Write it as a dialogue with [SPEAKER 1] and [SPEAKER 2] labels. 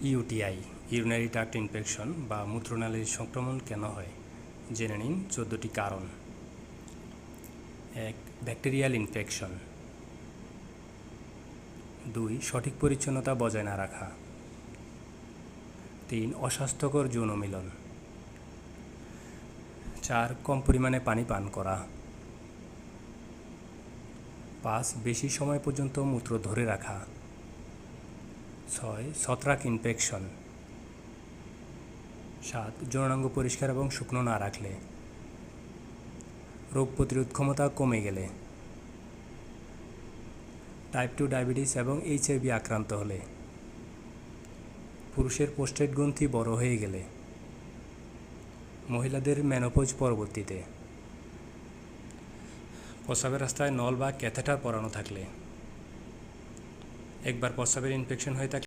[SPEAKER 1] UTI urinary tract infection বা মূত্রনালীর সংক্রমণ কেন হয় জেনে নিন 14টি কারণ। 1. Bacterial infection. 2. সঠিক পরিচ্ছন্নতা বজায় না রাখা। 3. অস্বাস্থ্যকর যৌন মিলন। 4. কম পরিমাণে পানি পান করা। 5. বেশি সময় পর্যন্ত মূত্র ধরে রাখা। 6. ছত্রাক ইনফেকশন। 7. যৌনাঙ্গ পরিষ্কার এবং শুকনো না রাখলে। রোগ প্রতিরোধ ক্ষমতা কমে গেলে। টাইপ 2 ডায়াবেটিস এবং HIV আক্রান্ত হলে। পুরুষের প্রোস্টেট গ্রন্থি বড় হয়ে গেলে। মহিলাদের মেনোপজ পরবর্তীতে। প্রস্রাবের রাস্তায় নল বা ক্যাথেটার পরানো থাকলে। একবার প্রস্রাবের ইনফেকশন হয়ে থাকলে